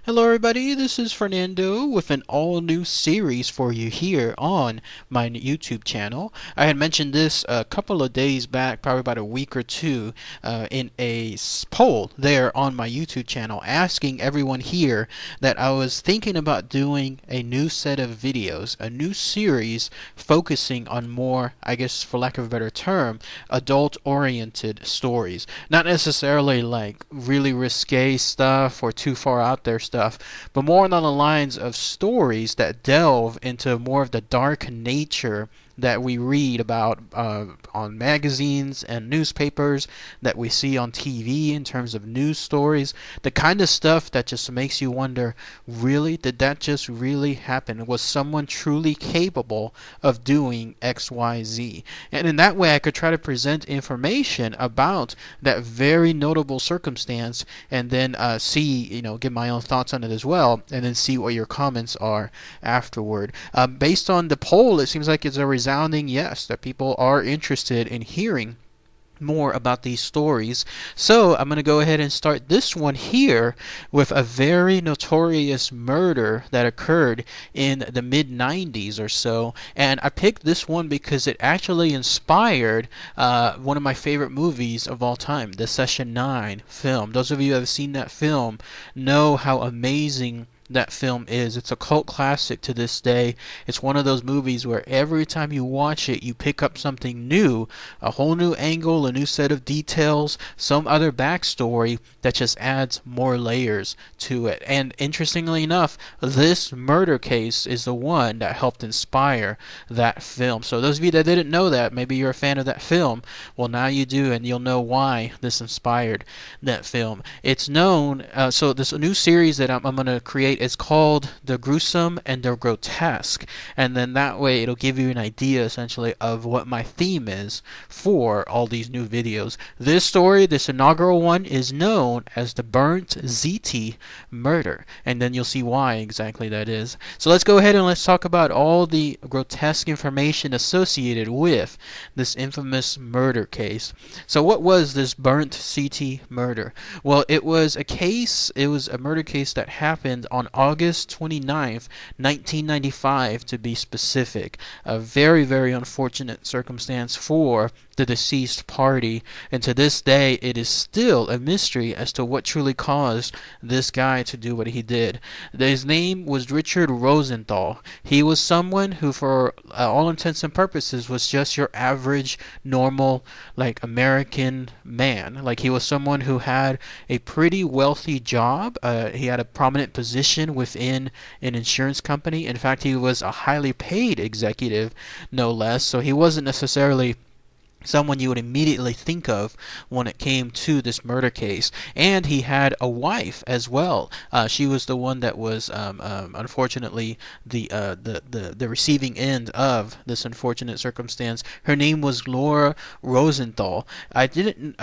Hello everybody, this is Fernando with an all-new series for you here on my YouTube channel. I had mentioned this a couple of days back, probably about a week or two, in a poll there on my YouTube channel, asking everyone here that I was thinking about doing a new set of videos, a new series focusing on more, I guess for lack of a better term, adult-oriented stories. Not necessarily like really risque stuff or too far out there stuff, but more on the lines of stories that delve into more of the dark nature that we read about on magazines and newspapers, that we see on TV in terms of news stories, the kind of stuff that just makes you wonder, really, did that just really happen? Was someone truly capable of doing XYZ? And in that way I could try to present information about that very notable circumstance, and then give my own thoughts on it as well, and then see what your comments are afterward. Based on the poll, it seems like it's a resounding yes, that people are interested in hearing more about these stories. So I'm going to go ahead and start this one here with a very notorious murder that occurred in the mid-90s or so. And I picked this one because it actually inspired one of my favorite movies of all time, the Session 9 film. Those of you who have seen that film know how amazing that film is. It's a cult classic to this day. It's one of those movies where every time you watch it, you pick up something new, a whole new angle, a new set of details, some other backstory that just adds more layers to it. And interestingly enough, this murder case is the one that helped inspire that film. So those of you that didn't know that, maybe you're a fan of that film, well, now you do, and you'll know why this inspired that film. It's known, so this new series that I'm going to create is called The Gruesome and the Grotesque, and then that way it'll give you an idea essentially of what my theme is for all these new videos. This story, this inaugural one, is known as the Burnt Ziti Murder, and then you'll see why exactly that is. So let's go ahead and let's talk about all the grotesque information associated with this infamous murder case. So what was this Burnt Ziti murder? Well, it was a murder case that happened on August 29th, 1995 to be specific. A very, very unfortunate circumstance for the deceased party, and to this day it is still a mystery as to what truly caused this guy to do what he did. His name was Richard Rosenthal. He was someone who, for all intents and purposes, was just your average, normal, like American man. Like, he was someone who had a pretty wealthy job. He had a prominent position within an insurance company. In fact, he was a highly paid executive, no less, so he wasn't necessarily someone you would immediately think of when it came to this murder case. And he had a wife as well. She was the one that was unfortunately the receiving end of this unfortunate circumstance. Her name was Laura Rosenthal. I didn't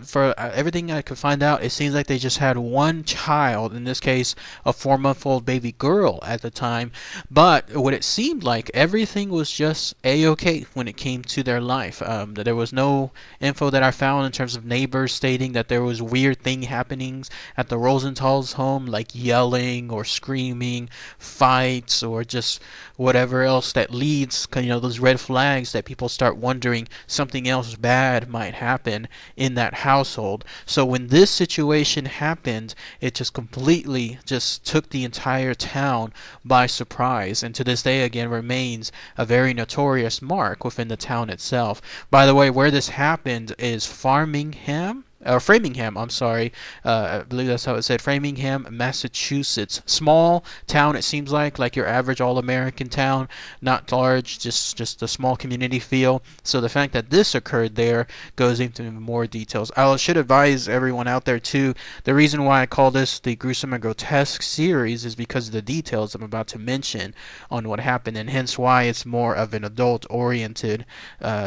for everything I could find out, it seems like they just had one child, in this case a 4-month-old baby girl at the time. But what it seemed like, everything was just a-okay when it came to their life. There was no info that I found in terms of neighbors stating that there was weird thing happenings at the Rosenthal's home, like yelling or screaming, fights, or just whatever else that leads, those red flags that people start wondering something else bad might happen in that household. So when this situation happened, it just completely just took the entire town by surprise, and to this day again remains a very notorious mark within the town itself. By the way, where this happened is Framingham, I'm sorry. I believe that's how it said. Framingham, Massachusetts. Small town, it seems like your average all-American town. Not large, just a small community feel. So the fact that this occurred there goes into more details. I should advise everyone out there too, the reason why I call this the Gruesome and Grotesque series is because of the details I'm about to mention on what happened, and hence why it's more of an adult-oriented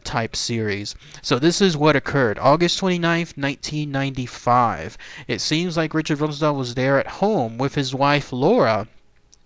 type series. So this is what occurred. August 29th, 1995. It seems like Richard Rosenthal was there at home with his wife Laura,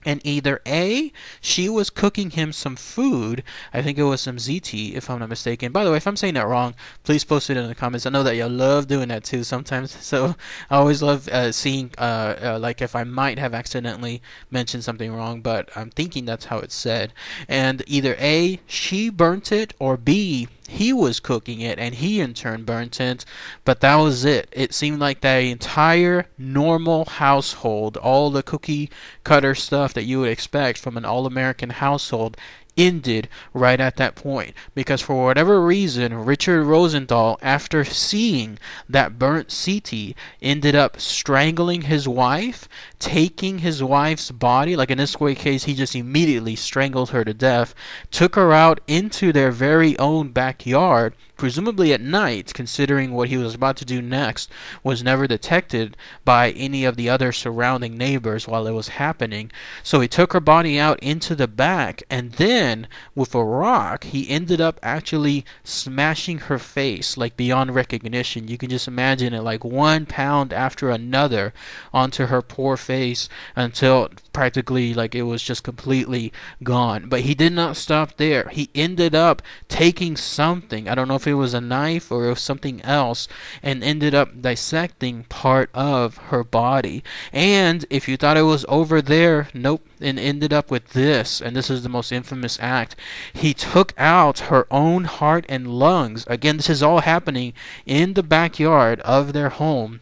And either A, she was cooking him some food. I think it was some ziti, if I'm not mistaken. By the way, if I'm saying that wrong, please post it in the comments. I know that y'all love doing that too sometimes. So I always love seeing like if I might have accidentally mentioned something wrong, but I'm thinking that's how it's said. And either A, she burnt it, or B, he was cooking it and he in turn burnt it. But that was it. It seemed like the entire normal household, all the cookie cutter stuff that you would expect from an all-American household, ended right at that point, because for whatever reason Richard Rosenthal, after seeing that burnt ziti, ended up strangling his wife, taking his wife's body, like in this case he just immediately strangled her to death, took her out into their very own backyard, presumably at night, considering what he was about to do next was never detected by any of the other surrounding neighbors while it was happening. So he took her body out into the back, and then with a rock he ended up actually smashing her face like beyond recognition. You can just imagine it, like 1 pound after another onto her poor face until practically like it was just completely gone. But he did not stop there. He ended up taking something, I don't know if it was a knife or it was something else, and ended up dissecting part of her body. And if you thought it was over there, nope, and ended up with this, and this is the most infamous act. He took out her own heart and lungs. Again, this is all happening in the backyard of their home.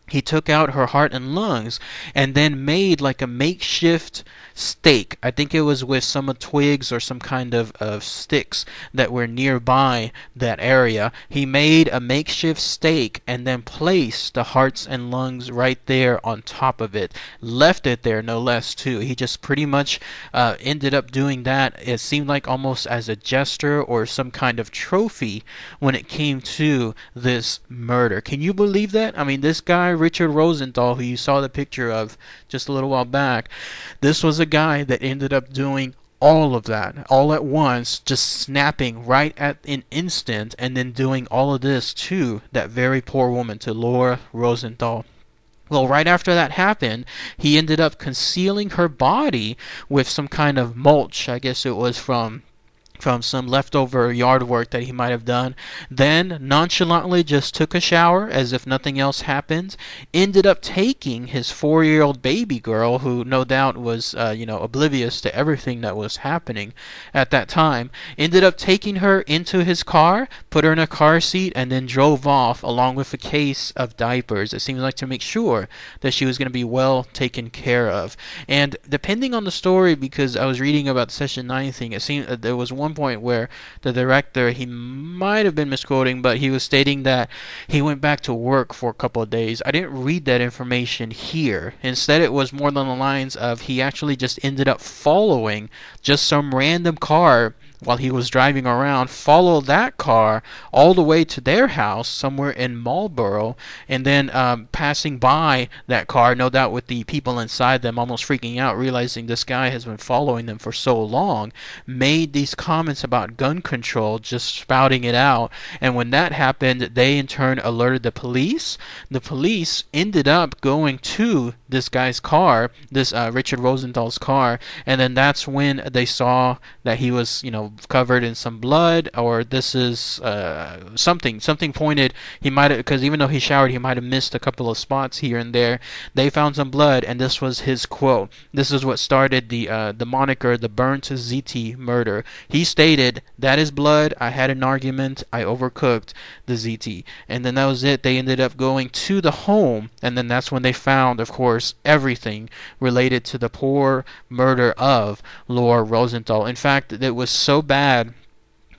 He took out her heart and lungs and then made like a makeshift stake. I think it was with some twigs or some kind of sticks that were nearby that area. He made a makeshift stake and then placed the hearts and lungs right there on top of it. Left it there, no less, too. He just pretty much ended up doing that. It seemed like almost as a gesture or some kind of trophy when it came to this murder. Can you believe that? I mean, this guy, Richard Rosenthal, who you saw the picture of just a little while back, this was a guy that ended up doing all of that all at once, just snapping right at an instant, and then doing all of this to that very poor woman, to Laura Rosenthal. Well, right after that happened, he ended up concealing her body with some kind of mulch. I guess it was from some leftover yard work that he might have done. Then nonchalantly just took a shower as if nothing else happened. Ended up taking his 4-year-old baby girl, who no doubt was oblivious to everything that was happening at that time. Ended up taking her into his car, put her in a car seat, and then drove off along with a case of diapers. It seems like to make sure that she was going to be well taken care of. And depending on the story, because I was reading about the Session 9 thing, it seemed there was one point where the director, he might have been misquoting, but he was stating that he went back to work for a couple of days. I didn't read that information here. Instead, it was more along the lines of he actually just ended up following just some random car while he was driving around, follow that car all the way to their house somewhere in Marlboro, and then passing by that car, no doubt with the people inside them almost freaking out, realizing this guy has been following them for so long, made these comments about gun control, just spouting it out. And when that happened, they in turn alerted the police. The police ended up going to this guy's car, this Richard Rosenthal's car, and then that's when they saw that he was, covered in some blood, or this is something pointed. He might have, because even though he showered, he might have missed a couple of spots here and there. They found some blood, and this was his quote. This is what started the moniker, the Burnt Ziti Murder. He stated, "That is blood. I had an argument. I overcooked the ziti." And then that was it. They ended up going to the home, and then that's when they found, of course, everything related to the poor murder of Laura Rosenthal. In fact, it was so bad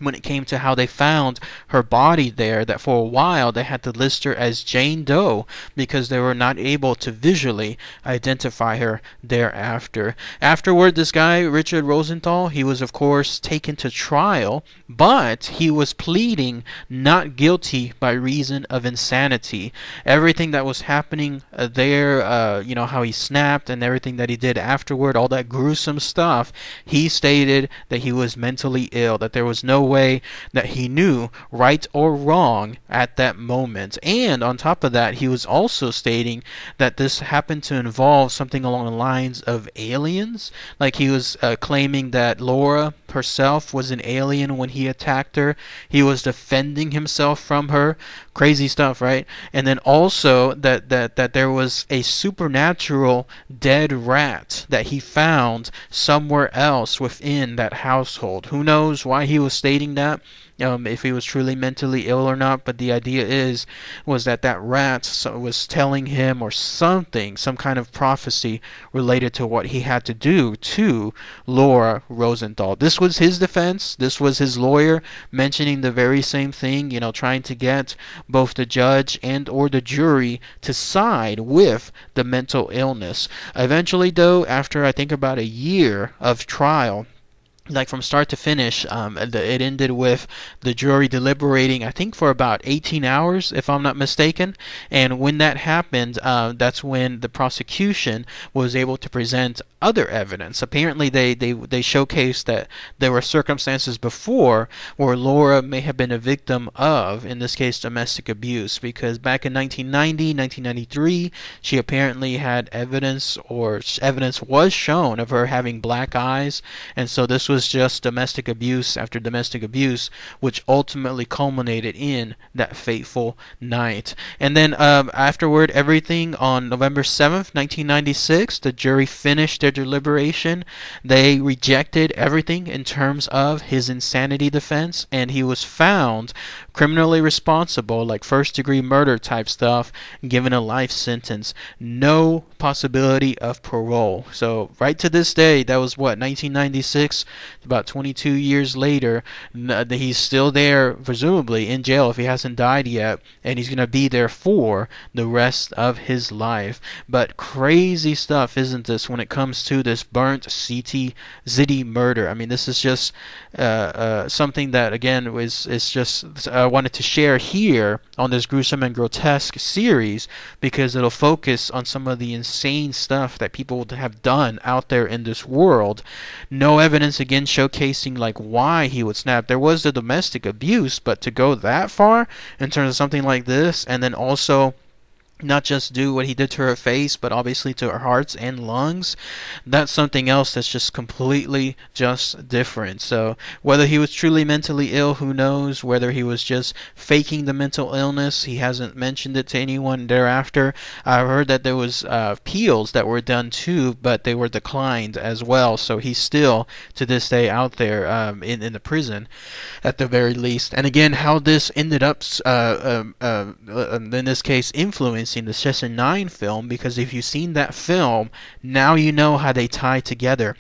when it came to how they found her body there that for a while they had to list her as Jane Doe because they were not able to visually identify her thereafter. Afterward, this guy, Richard Rosenthal, he was of course taken to trial, but he was pleading not guilty by reason of insanity. Everything that was happening there, how he snapped and everything that he did afterward, all that gruesome stuff, he stated that he was mentally ill, that there was no way that he knew, right or wrong, at that moment. And on top of that, he was also stating that this happened to involve something along the lines of aliens. Like he was claiming that Laura herself was an alien when he attacked her. He was defending himself from her. Crazy stuff, right? And then also that there was a supernatural dead rat that he found somewhere else within that household. Who knows why he was stating that? If he was truly mentally ill or not, but the idea was that rat was telling him or something, some kind of prophecy related to what he had to do to Laura Rosenthal. This was his defense. This was his lawyer mentioning the very same thing, trying to get both the judge and or the jury to side with the mental illness. Eventually, though, after I think about a year of trial, like from start to finish, it ended with the jury deliberating, I think, for about 18 hours, if I'm not mistaken. And when that happened, that's when the prosecution was able to present other evidence. Apparently, they showcased that there were circumstances before where Laura may have been a victim of, in this case, domestic abuse. Because back in 1990, 1993, she apparently had evidence, or evidence was shown of her having black eyes. And so this was just domestic abuse after domestic abuse, which ultimately culminated in that fateful night. And then afterward, everything on November 7th, 1996, the jury finished their deliberation. They rejected everything in terms of his insanity defense, and he was found criminally responsible, like first-degree murder type stuff, given a life sentence. No possibility of parole. So right to this day, that was what, 1996? About 22 years later, he's still there, presumably in jail if he hasn't died yet, and he's going to be there for the rest of his life. But crazy stuff, isn't this, when it comes to this Burnt Ziti murder? I mean, this is just something that, again, is just I wanted to share here on this Gruesome and Grotesque series, because it'll focus on some of the insane stuff that people have done out there in this world. No evidence, again, showcasing like why he would snap. There was the domestic abuse, but to go that far in terms of something like this, and then also not just do what he did to her face, but obviously to her hearts and lungs, that's something else that's just completely just different. So whether he was truly mentally ill, who knows? Whether he was just faking the mental illness, he hasn't mentioned it to anyone thereafter. I heard that there was appeals that were done too, but they were declined as well. So he's still to this day out there in the prison at the very least. And again, how this ended up in this case influencing the Session 9 film, because if you've seen that film, now you know how they tie together.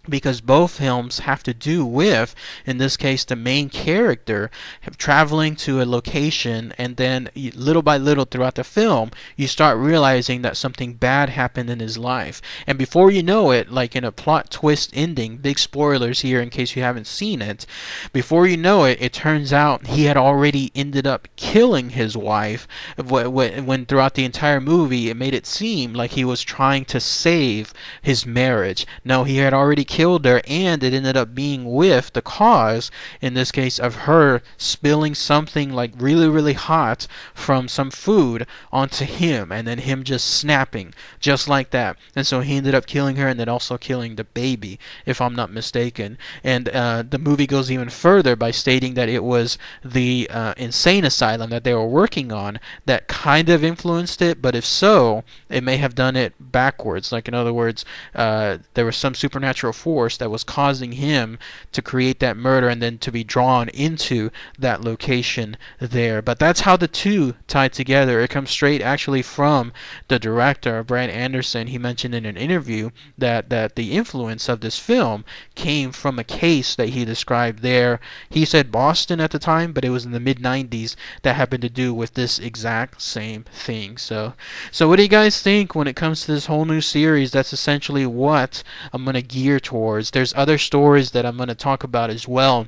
Because both films have to do with, in this case, the main character traveling to a location, and then little by little throughout the film, you start realizing that something bad happened in his life. And before you know it, like in a plot twist ending, big spoilers here in case you haven't seen it, before you know it, it turns out he had already ended up killing his wife, when throughout the entire movie it made it seem like he was trying to save his marriage. No, he had already killed her, and it ended up being with the cause, in this case, of her spilling something like really, really hot from some food onto him, and then him just snapping just like that. And so he ended up killing her, and then also killing the baby, if I'm not mistaken. And the movie goes even further by stating that it was the insane asylum that they were working on that kind of influenced it, but if so, it may have done it backwards. Like, in other words, there was some supernatural force that was causing him to create that murder and then to be drawn into that location there. But that's how the two tied together. It comes straight actually from the director, Brad Anderson. He mentioned in an interview that the influence of this film came from a case that he described there. He said Boston at the time, but it was in the mid-90s, that happened to do with this exact same thing. So what do you guys think when it comes to this whole new series? That's essentially what I'm going to gear towards. There's other stories that I'm going to talk about as well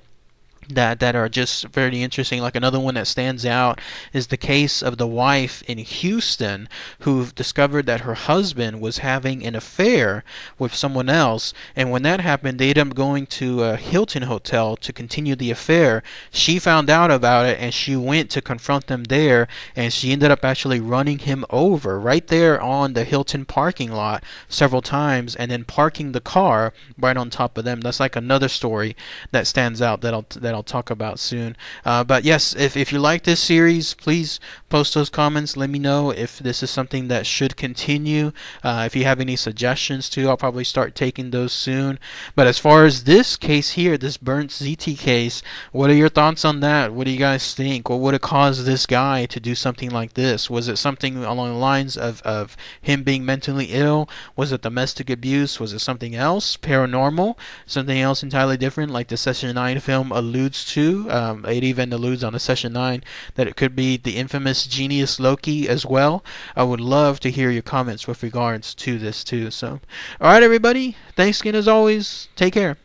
that are just very interesting. Like another one that stands out is the case of the wife in Houston who discovered that her husband was having an affair with someone else, and when that happened, they ended up going to a Hilton hotel to continue the affair. She found out about it and she went to confront them there, and she ended up actually running him over right there on the Hilton parking lot several times, and then parking the car right on top of them. That's like another story that stands out that I'll talk about soon. But yes, if you like this series, please post those comments. Let me know if this is something that should continue. If you have any suggestions too, I'll probably start taking those soon. But as far as this case here, this Burnt Ziti case, what are your thoughts on that? What do you guys think? What would have caused this guy to do something like this? Was it something along the lines of him being mentally ill? Was it domestic abuse? Was it something else? Paranormal? Something else entirely different, like the Session 9 film alludes to. It even alludes on the Session 9 that it could be the infamous genius Loki as well. I would love to hear your comments with regards to this too. So, alright everybody, thanks again as always. Take care.